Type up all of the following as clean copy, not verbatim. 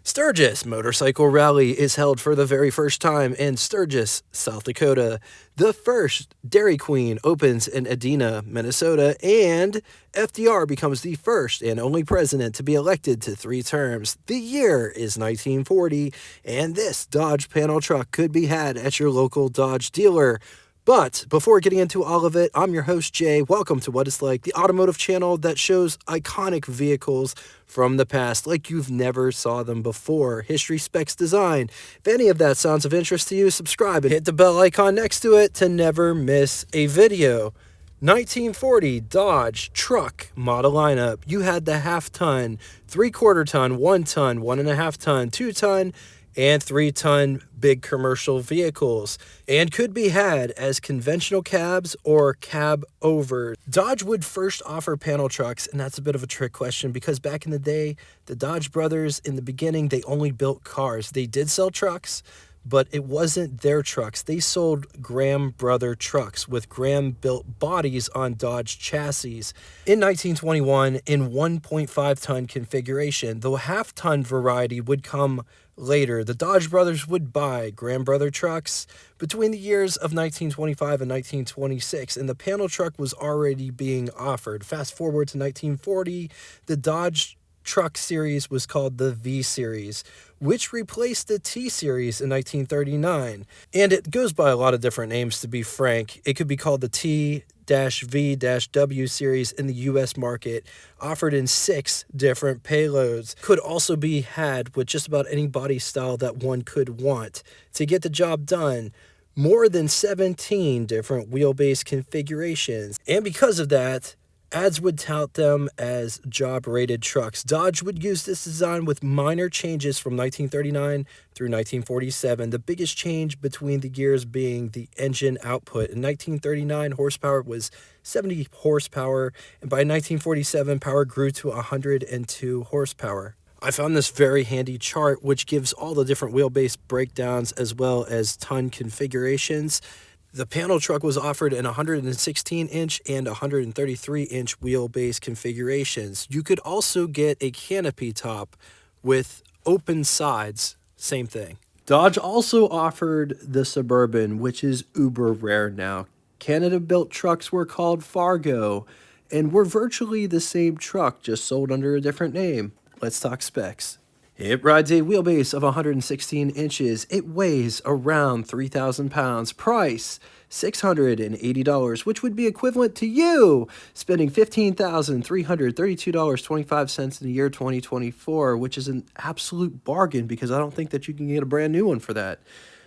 Sturgis Motorcycle Rally is held for the very first time in Sturgis, South Dakota. The first Dairy Queen opens in Edina, Minnesota, and FDR becomes the first and only president to be elected to 3 terms. The year is 1940, and this Dodge panel truck could be had at your local Dodge dealer. But before getting into all of it, I'm your host, Jay. Welcome to What It's Like, the automotive channel that shows iconic vehicles from the past like you've never saw them before. History, specs, design. If any of that sounds of interest to you, subscribe and hit the bell icon next to it to never miss a video. 1940 Dodge truck model lineup. You had the half-ton, 3/4-ton, 1-ton, 1.5-ton, 2-ton, and 3-ton big commercial vehicles, and could be had as conventional cabs or cab overs. Dodge would first offer panel trucks, and that's a bit of a trick question because back in the day, the Dodge brothers, in the beginning, they only built cars. They did sell trucks, but it wasn't their trucks. They sold Graham Brother trucks with Graham-built bodies on Dodge chassis. In 1921, in 1.5-ton configuration, the half-ton variety would come later. The Dodge brothers would buy Graham Brother trucks between the years of 1925 and 1926, and the panel truck was already being offered. Fast forward to 1940, the Dodge truck series was called the V Series, which replaced the T Series in 1939. And it goes by a lot of different names, to be frank. It could be called the T-V-W series in the US market, offered in 6 different payloads. Could also be had with just about any body style that one could want. To get the job done, more than 17 different wheelbase configurations. And because of that, ads would tout them as job-rated trucks. Dodge would use this design with minor changes from 1939 through 1947. The biggest change between the years being the engine output. In 1939, horsepower was 70 horsepower, and by 1947, power grew to 102 horsepower. I found this very handy chart which gives all the different wheelbase breakdowns as well as ton configurations. The panel truck was offered in 116-inch and 133-inch wheelbase configurations. You could also get a canopy top with open sides, same thing. Dodge also offered the Suburban, which is uber rare now. Canada-built trucks were called Fargo and were virtually the same truck, just sold under a different name. Let's talk specs. It rides a wheelbase of 116 inches. It weighs around 3,000 pounds. Price, $680, which would be equivalent to you spending $15,332.25 in the year 2024, which is an absolute bargain because I don't think that you can get a brand new one for that.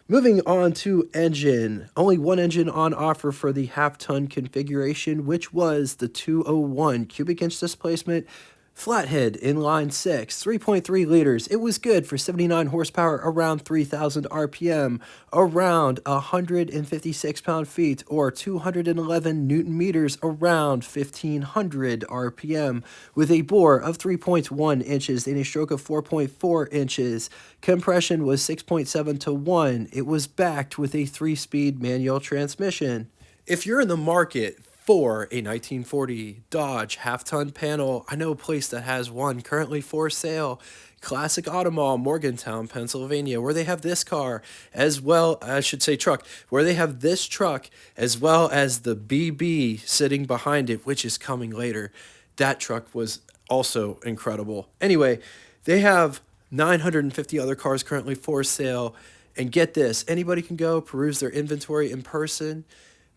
Moving on to engine. Only one engine on offer for the half-ton configuration, which was the 201 cubic inch displacement flathead inline 6, 3.3 liters. It was good for 79 horsepower, around 3,000 RPM, around 156 pound-feet, or 211 newton meters, around 1,500 RPM, with a bore of 3.1 inches and a stroke of 4.4 inches. Compression was 6.7 to 1. It was backed with a 3-speed manual transmission. If you're in the market for a 1940 Dodge half-ton panel, I know a place that has one currently for sale. Classic Auto Mall, Morgantown, Pennsylvania, where they have this car as well, I should say truck, where they have this truck as well as the BB sitting behind it, which is coming later. That truck was also incredible. Anyway, they have 950 other cars currently for sale. And get this, anybody can go peruse their inventory in person.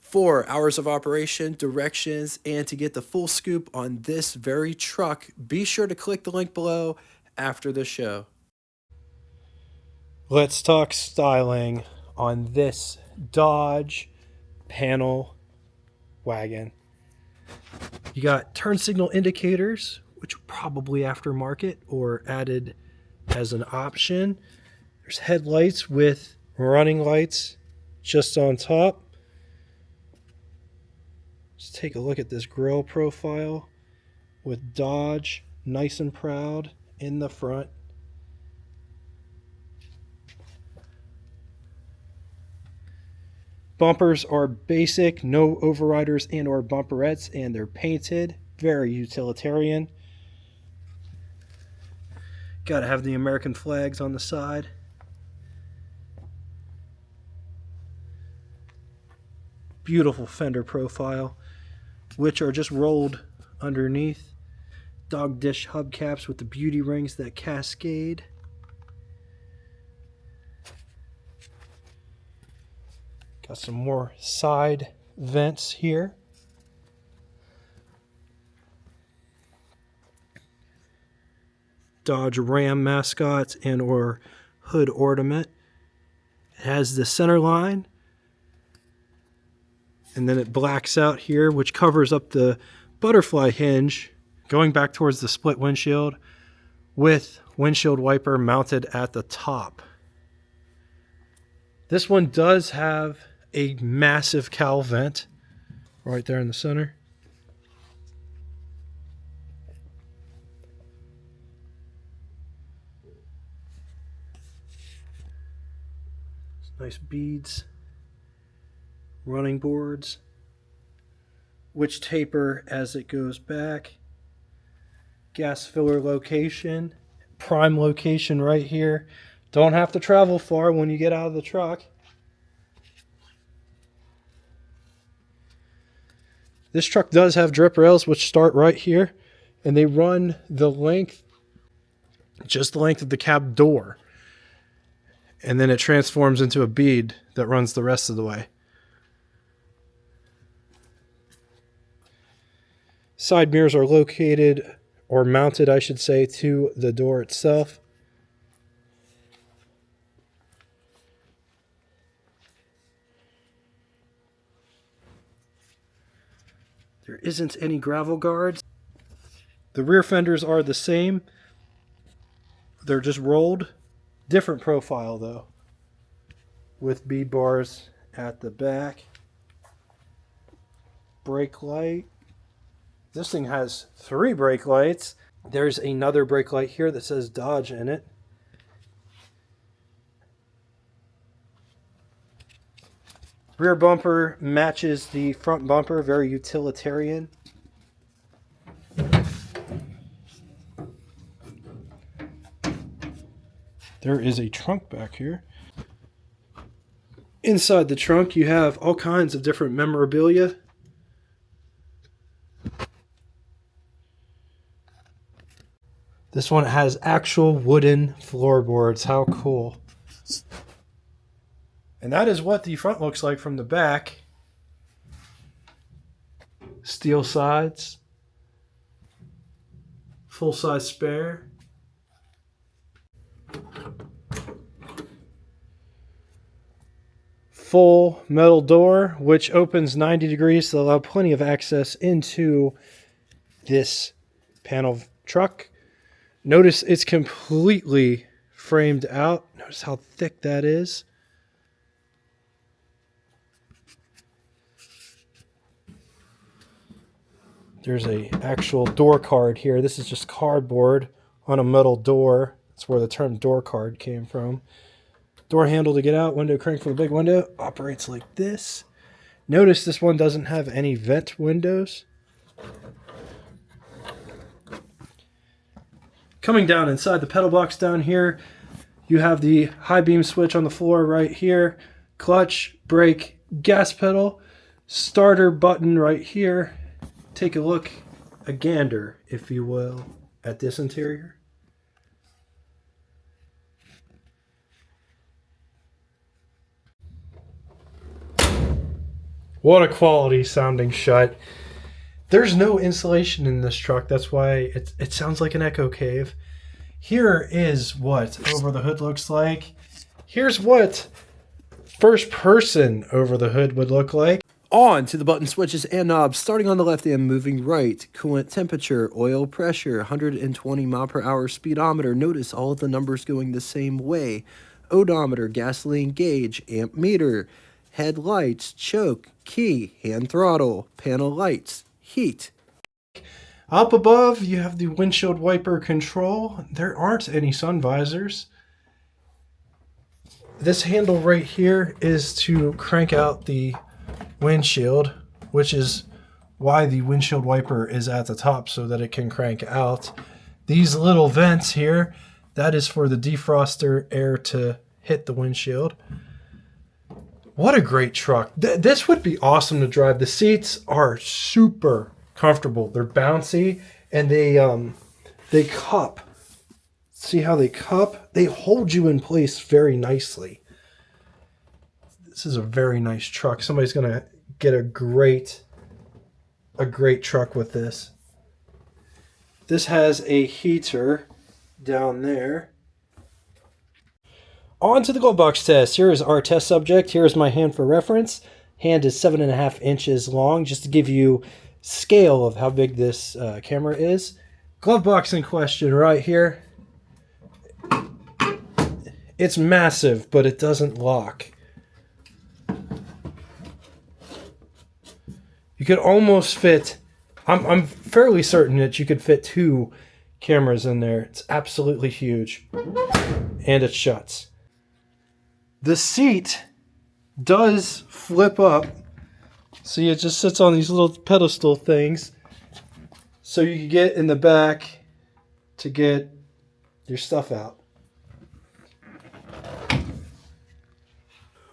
4 hours of operation, directions, and to get the full scoop on this very truck, be sure to click the link below after the show. Let's talk styling on this Dodge panel wagon. You got turn signal indicators, which are probably aftermarket or added as an option. There's headlights with running lights just on top. Let's take a look at this grille profile with Dodge nice and proud in the front. Bumpers are basic, no overriders and or bumperettes, and they're painted. Very utilitarian. Gotta have the American flags on the side. Beautiful fender profile, which are just rolled underneath. Dog dish hubcaps with the beauty rings that cascade. Got some more side vents here. Dodge Ram mascot and or hood ornament. It has the center line, and then it blacks out here, which covers up the butterfly hinge going back towards the split windshield with windshield wiper mounted at the top. This one does have a massive cowl vent right there in the center. Nice beads, running boards, which taper as it goes back. Gas filler location, prime location right here. Don't have to travel far when you get out of the truck. This truck does have drip rails which start right here, and they run the length, just the length of the cab door. And then it transforms into a bead that runs the rest of the way. Side mirrors are located, or mounted, I should say, to the door itself. There isn't any gravel guards. The rear fenders are the same. They're just rolled. Different profile though, with bead bars at the back. Brake light. This thing has 3 brake lights. There's another brake light here that says Dodge in it. Rear bumper matches the front bumper, very utilitarian. There is a trunk back here. Inside the trunk, you have all kinds of different memorabilia. This one has actual wooden floorboards. How cool. And that is what the front looks like from the back. Steel sides. Full-size spare. Full metal door, which opens 90 degrees to allow plenty of access into this panel truck. Notice it's completely framed out. Notice how thick that is. There's a actual door card here. This is just cardboard on a metal door. That's where the term door card came from. Door handle to get out, window crank for the big window. Operates like this. Notice this one doesn't have any vent windows. Coming down inside the pedal box down here, you have the high beam switch on the floor right here. Clutch, brake, gas pedal, starter button right here. Take a look, a gander, if you will, at this interior. What a quality sounding shut. There's no insulation in this truck. That's why it sounds like an echo cave. Here is what over the hood looks like. Here's what first person over the hood would look like. On to the button switches and knobs, starting on the left and moving right. Coolant temperature, oil pressure, 120 mile per hour speedometer. Notice all of the numbers going the same way. Odometer, gasoline gauge, amp meter, headlights, choke, key, hand throttle, panel lights, heat. Up above, you have the windshield wiper control. There aren't any sun visors. This handle right here is to crank out the windshield, which is why the windshield wiper is at the top, so that it can crank out. These little vents here, That is for the defroster air to hit the windshield. What a great truck. This would be awesome to drive. The seats are super comfortable. They're bouncy, and they cup. See how they cup? They hold you in place very nicely. This is a very nice truck. Somebody's going to get a great truck with this. This has a heater down there. On to the glove box test. Here is our test subject. Here is my hand for reference. Hand is 7.5 inches long, just to give you scale of how big this camera is. Glove box in question right here. It's massive, but it doesn't lock. You could almost fit, I'm fairly certain that you could fit 2 cameras in there. It's absolutely huge. And it shuts. The seat does flip up. See, it just sits on these little pedestal things. So you can get in the back to get your stuff out.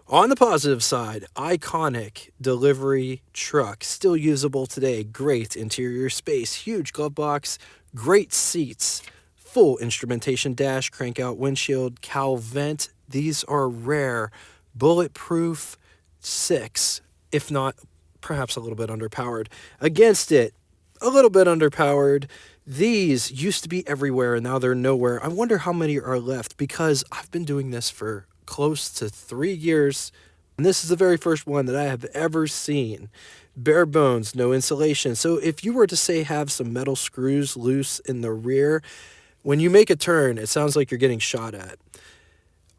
On the positive side, iconic delivery truck, still usable today. Great interior space, huge glove box, great seats, full instrumentation dash, crank out windshield, cowl vent. These are rare, bulletproof 6, if not perhaps a little bit underpowered. Against it, a little bit underpowered. These used to be everywhere and now they're nowhere. I wonder how many are left, because I've been doing this for close to 3 years, and this is the very first one that I have ever seen. Bare bones, no insulation. So if you were to say have some metal screws loose in the rear, when you make a turn, it sounds like you're getting shot at.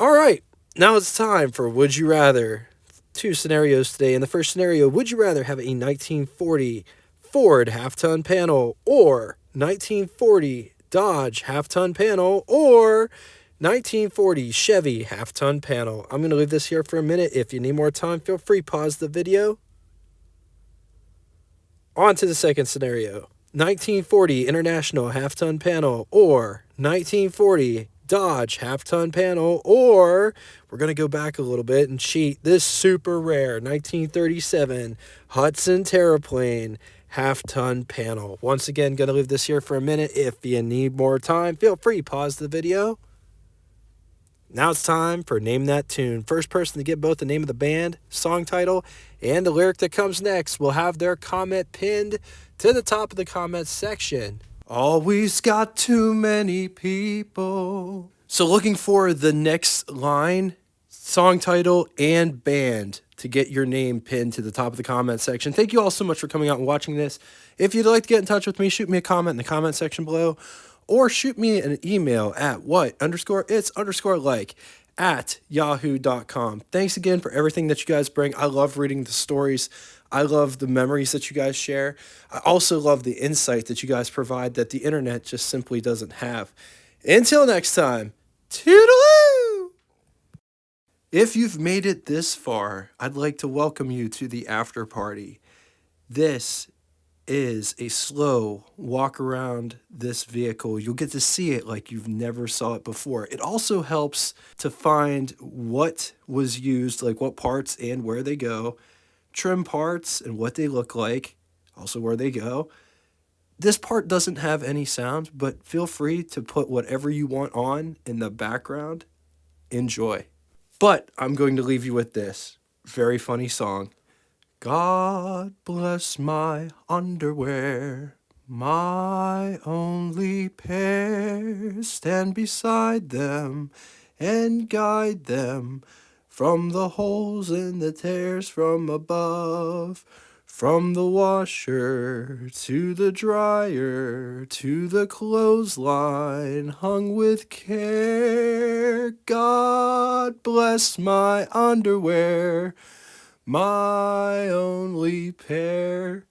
All right, now it's time for Would You Rather. 2 scenarios today. In the first scenario, would you rather have a 1940 Ford half-ton panel or 1940 Dodge half-ton panel or 1940 Chevy half-ton panel? I'm going to leave this here for a minute. If you need more time, feel free, pause the video. On to the second scenario. 1940 International half-ton panel or 1940 Dodge half-ton panel, or we're going to go back a little bit and cheat. This super rare 1937 Hudson Terraplane half-ton panel. Once again, going to leave this here for a minute. If you need more time, feel free, pause the video. Now it's time for Name That Tune. First person to get both the name of the band, song title, and the lyric that comes next will have their comment pinned to the top of the comments section. Always got too many people. So looking for the next line, song title, and band to get your name pinned to the top of the comment section. Thank you all so much for coming out and watching this. If you'd like to get in touch with me, shoot me a comment in the comment section below, or shoot me an email at what_it's_like@yahoo.com. Thanks again for everything that you guys bring. I love reading the stories. I love the memories that you guys share. I also love the insight that you guys provide that the internet just simply doesn't have. Until next time, toodaloo! If you've made it this far, I'd like to welcome you to the after party. This is a slow walk around this vehicle. You'll get to see it like you've never saw it before. It also helps to find what was used, like what parts and where they go, trim parts and what they look like, also where they go. This part doesn't have any sound, but feel free to put whatever you want on in the background. Enjoy. But I'm going to leave you with this very funny song. God bless my underwear, my only pair. Stand beside them and guide them from the holes and the tears from above. From the washer to the dryer to the clothesline hung with care. God bless my underwear, my only pair.